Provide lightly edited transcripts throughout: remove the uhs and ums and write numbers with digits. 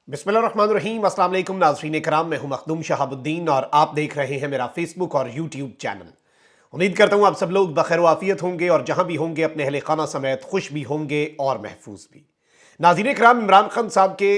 बिस्मिल्लाहिर्रहमानिर्रहीम। अस्सलाम वालेकुम नाज़रीन कराम, मैं हूं मखदूम शहाबुद्दीन और आप देख रहे हैं मेरा फेसबुक और यूट्यूब चैनल। उम्मीद करता हूं आप सब लोग बखैर आफियत होंगे और जहां भी होंगे अपने अहले खाना समेत खुश भी होंगे और महफूज भी। नाज़रीन कराम, इमरान खान साहब के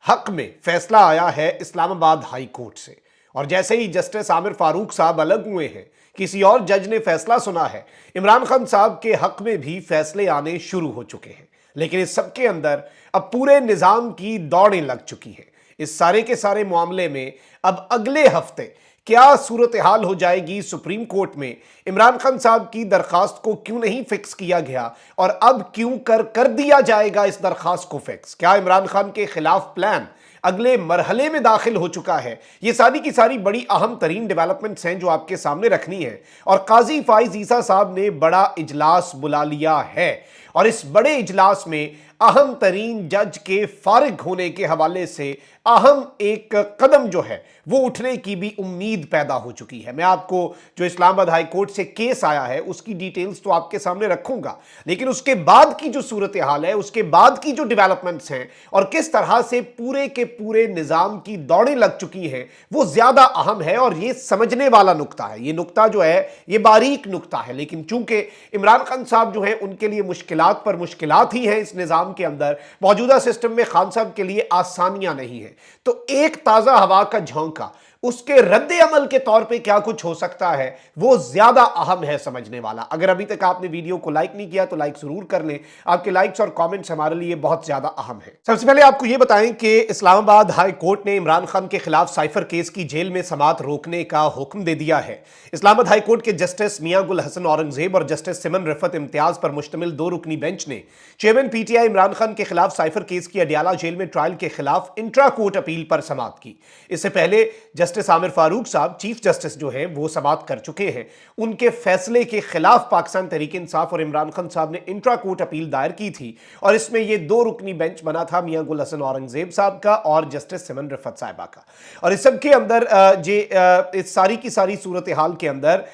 हक में फैसला आया है इस्लामाबाद हाई कोर्ट से, और जैसे ही जस्टिस आमिर फारूक साहब अलग हुए हैं, किसी और जज ने फैसला सुना है, इमरान खान साहब के हक में भी फैसले आने शुरू हो चुके हैं। लेकिन इस सब के अंदर अब पूरे निजाम की दौड़ें लग चुकी हैं। इस सारे के सारे मामले में अब अगले हफ्ते क्या सूरत हाल हो जाएगी सुप्रीम कोर्ट में, इमरान खान साहब की दरखास्त को क्यों नहीं फिक्स किया गया और अब क्यों कर दिया जाएगा इस दरखास्त को फिक्स, क्या इमरान खान के खिलाफ प्लान अगले मरहले में दाखिल हो चुका है, ये सारी की सारी बड़ी अहम तरीन डेवलपमेंट्स हैं जो आपके सामने रखनी है। और काजी फाइज ईसा साहब ने बड़ा इजलास बुला लिया है और इस बड़े इजलास में अहम तरीन जज के फारिग होने के हवाले से अहम एक कदम जो है वो उठने की भी उम्मीद पैदा हो चुकी है। मैं आपको जो इस्लामाबाद हाई कोर्ट से केस आया है उसकी डिटेल्स तो आपके सामने रखूंगा, लेकिन उसके बाद की जो सूरत हाल है, उसके बाद की जो डेवलपमेंट्स हैं और किस तरह से पूरे के पूरे निजाम की दौड़ें लग चुकी हैं, वो ज्यादा अहम है और ये समझने वाला नुक्ता है। ये नुक्ता जो है ये बारीक नुक्ता है, लेकिन चूंकि इमरान खान साहब जो है उनके लिए मुश्किलात पर मुश्किलात ही है इस निजाम के अंदर, मौजूदा सिस्टम में खान साहब के लिए आसानियां नहीं है, तो एक ताजा हवा का झोंका उसके रद्द अमल के तौर पे क्या कुछ हो सकता है वो ज्यादा अहम है समझने वाला। अगर अभी तक आपने वीडियो को लाइक नहीं किया तो लाइक जरूर कर लें, आपके लाइक्स और कमेंट्स हमारे लिए बहुत ज्यादा अहम है। सबसे पहले आपको यह बताएं कि इस्लामाबाद हाई कोर्ट ने इमरान खान के खिलाफ साइफर केस की जेल में समाअत रोकने का हुक्म दे दिया है। इस्लामाबाद हाई कोर्ट के जस्टिस मियां गुल हसन औरंगजेब और जस्टिस सिमन रिफत इम्तियाज पर मुश्तमिल दो रुकनी बेंच ने चेयरमैन पीटीआई इमरान खान के खिलाफ साइफर केस की अडियाला जेल में ट्रायल के खिलाफ इंट्रा कोर्ट अपील पर समाअत की। इससे पहले जस्टिस आमिर फारूक साहब चीफ जस्टिस जो है वो समाअत कर चुके हैं। उनके फैसले के खिलाफ पाकिस्तान तहरीक इंसाफ और इमरान खान साहब ने इंट्रा कोर्ट अपील दायर की थी और इसमें ये दो रुकनी बेंच बना था, मियां गुल हसन औरंगजेब साहब का और जस्टिस सिमन रिफत साहिबा का। और इस सब के अंदर इस सारी की सारी सूरत हाल के अंदर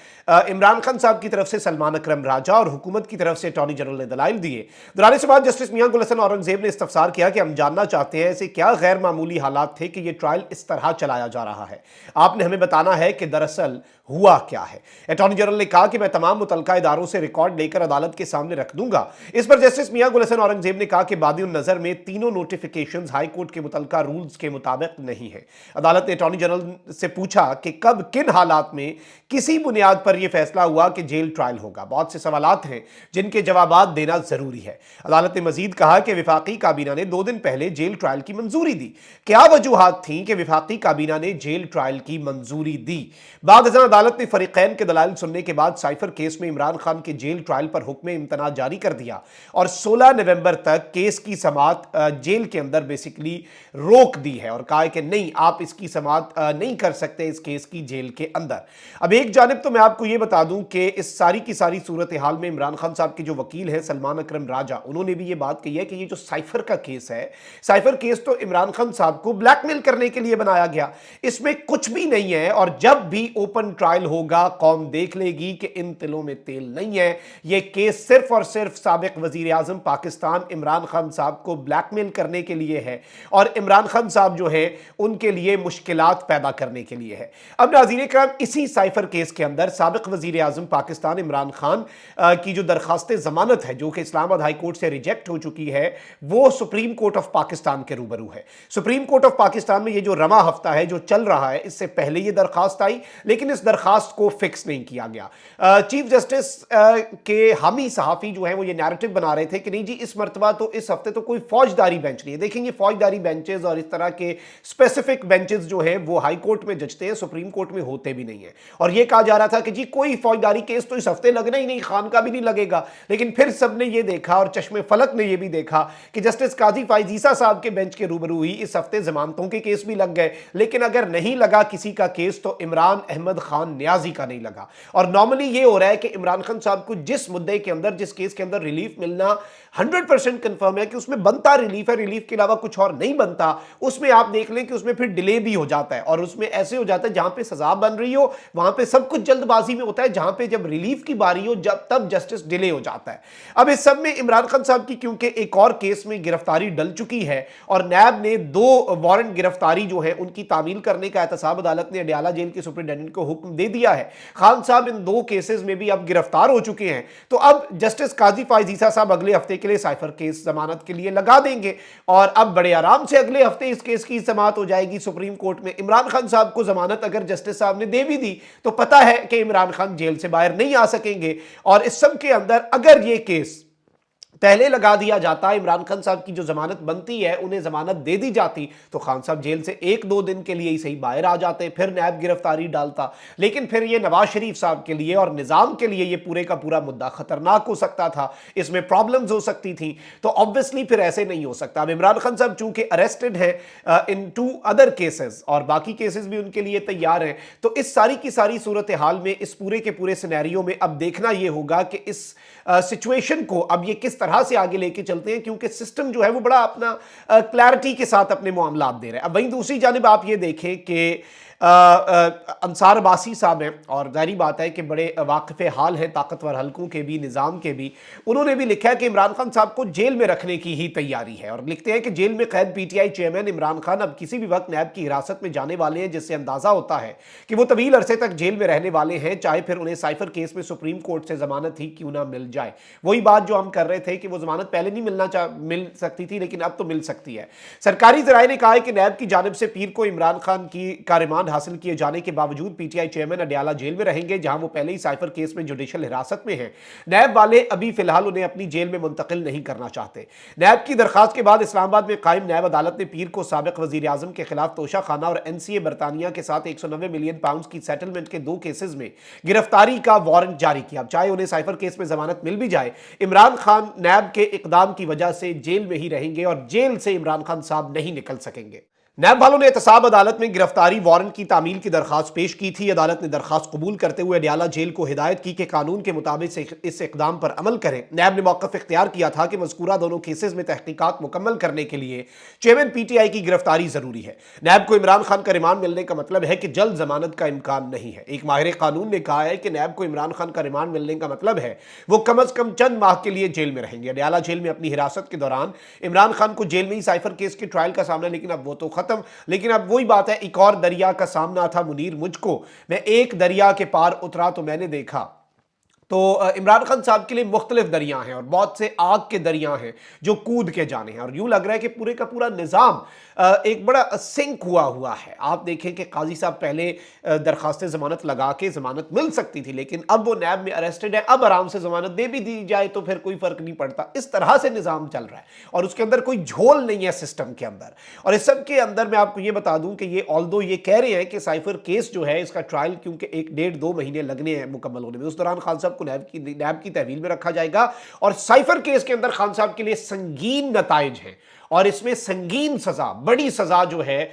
इमरान खान साहब की तरफ से सलमान अकरम राजा और हुकूमत की तरफ से अटॉर्नी जनरल ने दलाइल दिए। दलाने से बाद जस्टिस मियां गुल हसन औरंगजेब ने इस्तफसार किया कि हम जानना चाहते हैं ऐसे क्या गैर मामूली हालात थे कि यह ट्रायल इस तरह चलाया जा रहा है, आपने हमें बताना है कि दरअसल हुआ क्या है। अटॉर्नी जनरल ने कहा कि मैं तमाम मुतल्लिका इदारों से रिकॉर्ड लेकर अदालत के सामने रख दूंगा। इस पर जस्टिस मियां गुल हसन औरंगजेब ने कहा कि बादिउन नजर में तीनों नोटिफिकेशंस हाई कोर्ट के मुतल्लिका रूल्स के मुताबिक नहीं है। अदालत ने अटॉर्नी जनरल से पूछा कि कब किन हालात में किसी बुनियाद पर यह फैसला हुआ कि जेल ट्रायल होगा। बहुत से सवालात हैं जिनके जवाबात देना जरूरी है। अदालत ने मजीद कहा कि विफाकी काबीना ने 2 दिन पहले जेल ट्रायल की मंजूरी दी। क्या वजूहात थी कि विफाकी काबीना ने जेल ट्रायल की मंजूरी दी? बाद अदालत ने फरीकैन के दलाइल सुनने के बाद साइफर केस में इमरान खान के जेल ट्रायल पर हुक्म इम्तना जारी कर दिया और 16 नवंबर तक केस की समाअत जेल के अंदर बेसिकली रोक दी है और कहा कि नहीं, आप इसकी समाअत नहीं कर सकते इस केस की जेल के अंदर। अब एक जानिब तो मैं आपको यह बता दूं कि इस सारी की सारी सूरत हाल में इमरान खान साहब के जो वकील हैं सलमान अकरम राजा, उन्होंने भी यह बात कही है कि ये जो साइफर का केस है, साइफर केस तो इमरान खान साहब को ब्लैकमेल करने के लिए बनाया गया, इसमें कुछ भी नहीं है और जब भी ओपन ट्रायल होगा कौम देख लेगी कि इन तिलों में तेल नहीं है। यह केस सिर्फ और सिर्फ साबिक वजीर आजम पाकिस्तान इमरान खान साहब को ब्लैकमेल करने के लिए है और इमरान खान साहब जो है उनके लिए मुश्किलात पैदा करने के लिए है। अब नाज़रीन कराम, इसी साइफर केस के अंदर साबिक वजीर आजम पाकिस्तान इमरान खान की जो दरखास्त जमानत है जो कि इस्लामाबाद हाई कोर्ट से रिजेक्ट हो चुकी है, वो सुप्रीम कोर्ट ऑफ पाकिस्तान के रूबरू है। सुप्रीम कोर्ट ऑफ पाकिस्तान में ये जो रमा हफ्ता है जो चल रहा है, इससे पहले ये दरखास्त आई लेकिन इस दरखास्त को फिक्स नहीं किया गया। चीफ जस्टिस के हामी सहाफी जो है वो ये नैरेटिव बना रहे थे कि नहीं जी, इस मरतबा तो इस हफ्ते तो कोई फौजदारी बेंच नहीं है। देखेंगे फौजदारी बेंचेस और इस तरह के स्पेसिफिक बेंचेस जो है वो हाई कोर्ट में जजते हैं, सुप्रीम कोर्ट में होते भी नहीं है। और यह कहा जा रहा था कि जी कोई फौजदारी केस तो इस हफ्ते लगना ही नहीं, खान का भी नहीं लगेगा। लेकिन फिर सबने ये देखा और चश्मे फलक ने यह भी देखा कि जस्टिस काजी फाइज ईसा साहब के बेंच के रूबरू ही इस हफ्ते जमानतों के केस भी लग गए। लेकिन अगर नहीं लगा किसी का केस तो इमरान अहमद खान न्याजी का नहीं लगा। और नॉर्मली ये हो रहा है कि इमरान खान साहब को जिस मुद्दे के अंदर, जिस केस के अंदर रिलीफ मिलना 100% कंफर्म है कि उसमें बनता रिलीफ है, रिलीफ के अलावा कुछ और नहीं बनता, उसमें आप देख लें कि उसमें फिर डिले भी हो जाता है और उसमें ऐसे हो जाता है जहां पे सजा बन रही हो वहां पे सब कुछ जल्दबाजी माजी में होता है जहां पे जब रिलीफ की बारी हो जब तब जस्टिस डिले हो जाता है। अब इस सब में इमरान खान साहब की क्योंकि एक और केस में गिरफ्तारी डल चुकी है और नैब ने 2 वारंट गिरफ्तारी जो है उनकी तामील करने का एहतसाब अदालत ने अडयाला जेल के सुपरिटेंडेंट को हुक्म दे दिया है। खान साहब इन 2 केसेस में भी अब गिरफ्तार हो चुके हैं, तो अब जस्टिस काजी फायज ईसा साहब अगले हफ्ते के लिए साइफर केस जमानत के लिए लगा देंगे और अब बड़े आराम से अगले हफ्ते इस केस की समाअत हो जाएगी सुप्रीम कोर्ट में। इमरान खान साहब को जमानत अगर जस्टिस साहब ने दे भी दी तो पता है कि इमरान खान जेल से बाहर नहीं आ सकेंगे और इस सब के अंदर अगर ये केस पहले लगा दिया जाता, इमरान खान साहब की जो जमानत बनती है उन्हें जमानत दे दी जाती, तो खान साहब जेल से 1-2 दिन के लिए ही सही बाहर आ जाते, फिर नैब गिरफ्तारी डालता। लेकिन फिर ये नवाज शरीफ साहब के लिए और निजाम के लिए ये पूरे का पूरा मुद्दा खतरनाक हो सकता था, इसमें प्रॉब्लम्स हो सकती थी, तो ऑब्वियसली फिर ऐसे नहीं हो सकता। अब इमरान खान साहब चूंकि अरेस्टेड है इन 2 अदर केसेस और बाकी केसेस भी उनके लिए तैयार हैं, तो इस सारी की सारी सूरत हाल में इस पूरे के पूरे सिनेरियो में अब देखना यह होगा कि इस सिचुएशन को अब ये किस तरह से आगे लेके चलते हैं, क्योंकि सिस्टम जो है वो बड़ा अपना क्लैरिटी के साथ अपने मामलात दे रहा है। अब वहीं दूसरी जानिब आप ये देखें कि अंसार अब्बासी साहब हैं और जाहिर बात है कि बड़े वाक़िफ़े हाल हैं ताकतवर हलकों के भी, निज़ाम के भी। उन्होंने भी लिखा है कि इमरान खान साहब को जेल में रखने की ही तैयारी है और लिखते हैं कि जेल में कैद पीटीआई चेयरमैन इमरान खान अब किसी भी वक्त नैब की हिरासत में जाने वाले हैं, जिससे अंदाज़ा होता है कि वो तवील अरसे तक जेल में रहने वाले हैं, चाहे फिर उन्हें साइफर केस में सुप्रीम कोर्ट से जमानत ही क्यों ना मिल जाए। वही बात जो हम कर रहे थे कि वो जमानत पहले नहीं मिल सकती थी लेकिन अब तो मिल सकती है। सरकारी ज़राए ने कहा है कि नैब की जानिब से पीर को इमरान खान का रिमांड हासिल किए जाने के बावजूद पीटीआई चेयरमैन अडयाला जेल में रहेंगे, जहां वो पहले ही साइफर केस में जुडिशल हिरासत में हैं। नैब वाले अभी फिलहाल उन्हें अपनी जेल में मुंतकिल नहीं करना चाहते। नैब की दरखास्त के बाद इस्लामाबाद में कायम नैब अदालत ने पीर को साबिक वजीर आजम के खिलाफ तोशा खाना और एनसीए बरतानिया के साथ 190 मिलियन पाउंड की सेटलमेंट के 2 केसेस में गिरफ्तारी का वारंट जारी किया। अब चाहे उन्हें साइफर केस में जमानत मिल भी जाए, इमरान खान नैब के इकदाम की वजह से जेल में ही रहेंगे और जेल से इमरान खान साहब नहीं निकल सकेंगे। नैब वालों ने एहतसाब अदालत में गिरफ्तारी वारंट की तामील की दरखास्त पेश की थी। अदालत ने दरखास्त कबूल करते हुए अडयाला जेल को हिदायत की कि कानून के मुताबिक इस इकदाम पर अमल करें। नैब ने मौक़िफ़ इख्तियार किया था कि मज़कूरा दोनों केसेस में तहकीकात मुकम्मल करने के लिए चेयरमैन पीटीआई की गिरफ्तारी जरूरी है। नैब को इमरान खान का रिमांड मिलने का मतलब है कि जल्द जमानत का इम्कान नहीं है। एक माहिर कानून ने कहा है कि नैब को इमरान खान का रिमांड मिलने का मतलब है वो कम अज कम चंद माह के लिए जेल में रहेंगे। अडयाला जेल में अपनी हिरासत के दौरान इमरान खान को जेल में ही साइफर केस के ट्रायल का सामना, लेकिन अब वो तो खत्म। लेकिन अब वही बात है, एक और दरिया का सामना था मुनीर मुझको। मैं एक दरिया के पार उतरा तो मैंने देखा, तो इमरान खान साहब के लिए मुख्तलिफ दरिया हैं और बहुत से आग के दरिया हैं जो कूद के जाने हैं और यूं लग रहा है कि पूरे का पूरा निज़ाम एक बड़ा सिंक हुआ है। आप देखें कि काजी साहब पहले दरखास्त ज़मानत लगा के ज़मानत मिल सकती थी, लेकिन अब वो नैब में अरेस्टेड है, अब आराम से ज़मानत दे भी दी जाए तो फिर कोई फ़र्क नहीं पड़ता। इस तरह से निज़ाम चल रहा है और उसके अंदर कोई झोल नहीं है सिस्टम के अंदर। और इस सब के अंदर मैं आपको ये बता दूं कि ये ऑल्दो ये कह रहे हैं कि साइफर केस जो है इसका ट्रायल क्योंकि 1-1.5-2 महीने लगने हैं मुकम्मल होने में, उस दौरान खान साहब को नैब की तहवील में रखा जाएगा और साइफर केस के अंदर खान साहब के लिए संगीन नताइज हैं और इसमें संगीन सजा, बड़ी सजा जो है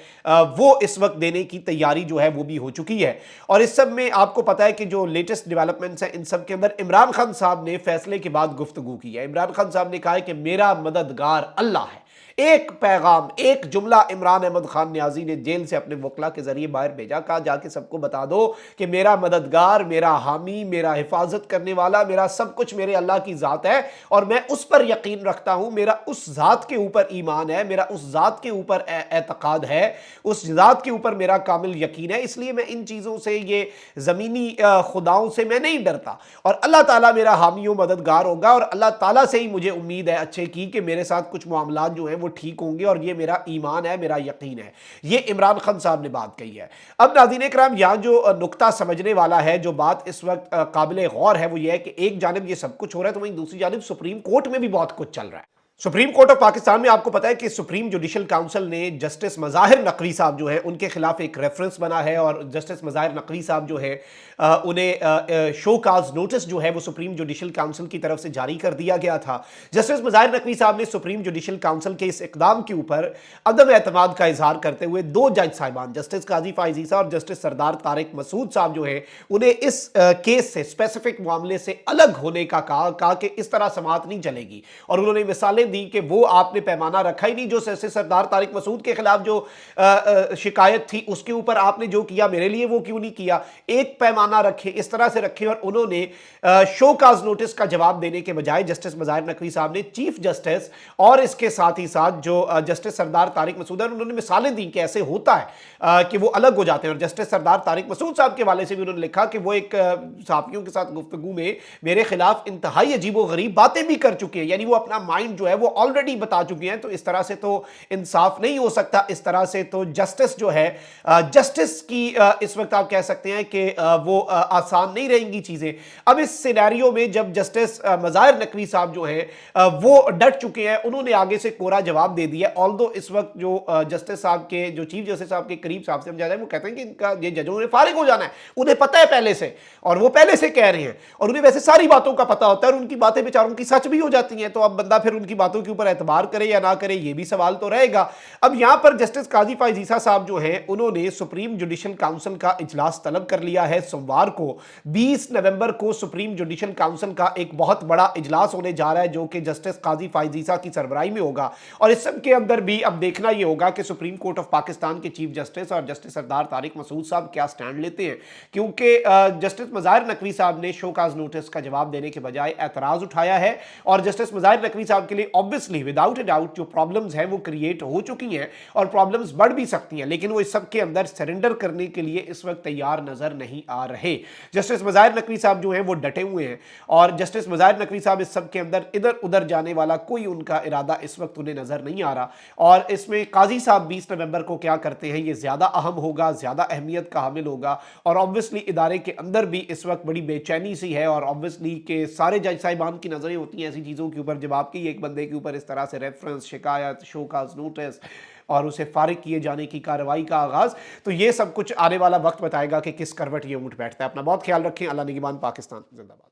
वो इस वक्त देने की तैयारी जो है वो भी हो चुकी है। और इस सब में आपको पता है कि जो लेटेस्ट डेवलपमेंट्स हैं इन सब के अंदर इमरान खान साहब ने फैसले के बाद गुफ्तगू की है। इमरान खान साहब ने कहा है कि मेरा मददगार अल्लाह है। एक पैगाम, एक जुमला इमरान अहमद खान न्याजी ने जेल से अपने वकला के जरिए बाहर भेजा, कहा जाके सबको बता दो कि मेरा मददगार, मेरा हामी, मेरा हिफाजत करने वाला, मेरा सब कुछ मेरे अल्लाह की ज़ात है और मैं उस पर यकीन रखता हूं। मेरा उस ज़ात के ऊपर ईमान है, मेरा उस ज़ात के ऊपर एतकाद है, उस ज़ात के ऊपर मेरा कामिल यकीन है। इसलिए मैं इन चीज़ों से, ये ज़मीनी खुदाओं से मैं नहीं डरता और अल्लाह ताला मेरा हामी व मददगार होगा और अल्लाह ताला से ही मुझे उम्मीद है अच्छे की कि मेरे साथ कुछ मामलात जो हैं वो ठीक होंगे और ये मेरा ईमान है, मेरा यकीन है। ये इमरान खान साहब ने बात कही है। अब नाज़रीन इकराम, यहां जो नुक्ता समझने वाला है, जो बात इस वक्त काबिल गौर है, वो ये है कि एक जानिब ये सब कुछ हो रहा है तो वहीं दूसरी जानिब सुप्रीम कोर्ट में भी बहुत कुछ चल रहा है। सुप्रीम कोर्ट ऑफ पाकिस्तान में आपको पता है कि सुप्रीम जुडिशल काउंसिल ने जस्टिस मज़ाहिर नकवी साहब जो है उनके खिलाफ एक रेफरेंस बना है और जस्टिस मज़ाहिर नकवी साहब जो है उन्हें शो काज नोटिस जो है वो सुप्रीम जुडिशल काउंसिल की तरफ से जारी कर दिया गया था। जस्टिस मज़ाहिर नकवी साहब ने सुप्रीम जुडिशल काउंसिल के इस इकदाम के ऊपर अदम एतमाद का इजहार करते हुए 2 जज साहिबान, जस्टिस काजी फायज ईसा और जस्टिस सरदार तारिक मसूद साहब जो है उन्हें इस केस से, स्पेसिफिक मामले से अलग होने का कहा कि इस तरह समाअत नहीं चलेगी और उन्होंने मिसालें دی کہ وہ آپ نے پیمانہ رکھا ہی نہیں، جو سردار طارق مسعود کے خلاف جو شکایت تھی اس کے اوپر آپ نے جو کیا میرے لیے وہ کیوں نہیں کیا، ایک پیمانہ رکھے، اس طرح سے رکھے۔ اور انہوں نے شو کاز نوٹس کا جواب دینے کے بجائے جسٹس مظاہر نقوی صاحب نے چیف جسٹس اور اس کے ساتھ ہی ساتھ جو جسٹس سردار طارق مسعود ہیں انہوں نے مثالیں دیں کہ ایسے ہوتا ہے کہ وہ الگ ہو جاتے ہیں۔ اور جسٹس سردار طارق مسعود صاحب کے حوالے سے بھی انہوں نے لکھا کہ وہ ایک صحافیوں کے ساتھ گفتگو میں میرے خلاف انتہائی عجیب و غریب باتیں بھی کر چکے ہیں، یعنی وہ اپنا مائنڈ جو ہے وہ آلریڈی بتا چکے ہیں۔ تو اس طرح سے تو انصاف نہیں ہو سکتا، اس طرح سے تو جسٹس جو ہے جسٹس کی اس وقت آپ کہہ سکتے ہیں کہ وہ آسان نہیں رہیں گی چیزیں۔ اب اس سینیریو میں جب جسٹس مظاہر نقوی صاحب جو ہیں وہ ڈٹ چکے ہیں، انہوں نے آگے سے کورا جواب دے دیا۔ آلدو اس وقت جو جسٹس صاحب کے جو چیف جسٹس صاحب کے قریب صاحب سے ہم جاتے ہیں وہ کہتے ہیں کہ ان کا یہ ججوں نے فارغ ہو جانا ہے، انہیں پتہ ہے پہلے سے، اور وہ پہلے سے کہہ رہے ہیں، اور انہیں ویسے ساری باتوں کا پتہ ہوتا ہے، اور ان کی باتیں بیچاروں کی سچ بھی ہو جاتی ہیں۔ تو اب بندہ پھر ان کی باتوں کے اوپر اعتبار کرے یا نہ کرے، یہ بھی سوال تو رہے گا۔ اب یہاں پر جسٹس قاضی فائز عیسیٰ صاحب جو ہیں انہوں نے سپریم جوڈیشل کاؤنسل کا اجلاس طلب کر لیا ہے۔ سوموار کو 20 نومبر کو سپریم جوڈیشل کاؤنسل کا ایک بہت بڑا اجلاس ہونے جا رہا ہے جو کہ جسٹس قاضی فائز عیسیٰ کی سربراہی میں ہوگا، اور اس سب کے اندر بھی اب دیکھنا یہ ہوگا کہ سپریم کورٹ آف پاکستان کے چیف جسٹس اور جسٹس سردار طارق مسعود صاحب کیا سٹینڈ لیتے ہیں، کیونکہ جسٹس مظاہر نقوی صاحب نے شو کاز نوٹس کا جواب دینے کے بجائے اعتراض اٹھایا ہے، اور جسٹس مظاہر نقوی صاحب کے لیے obviously without a doubt جو پرابلمز ہیں وہ کریٹ ہو چکی ہیں اور پرابلمز بڑھ بھی سکتی ہیں، لیکن وہ اس سب کے اندر سرنڈر کرنے کے لیے اس وقت تیار نظر نہیں آ رہے۔ جسٹس مظاہر نقوی صاحب جو ہیں وہ ڈٹے ہوئے ہیں، اور جسٹس مظاہر نقوی صاحب اس سب کے اندر ادھر ادھر جانے والا کوئی ان کا ارادہ اس وقت انہیں نظر نہیں آ رہا، اور اس میں قاضی صاحب 20 نومبر کو کیا کرتے ہیں یہ زیادہ اہم ہوگا، زیادہ اہمیت کا حامل ہوگا۔ اور obviously ادارے کے اندر بھی اس وقت بڑی بے چینی سی ہے، اور obviously کہ سارے جج صاحبان کی نظریں ہوتی ہیں ایسی چیزوں کے اوپر جب آپ کی ایک بندے کے اوپر اس طرح سے ریفرنس، شکایت، شو کاز نوٹس اور اسے فارغ کیے جانے کی کارروائی کا آغاز، تو یہ سب کچھ آنے والا وقت بتائے گا کہ کس کروٹ یہ اونٹ بیٹھتا ہے۔ اپنا بہت خیال رکھیں۔ اللہ نگہبان۔ پاکستان زندہ باد۔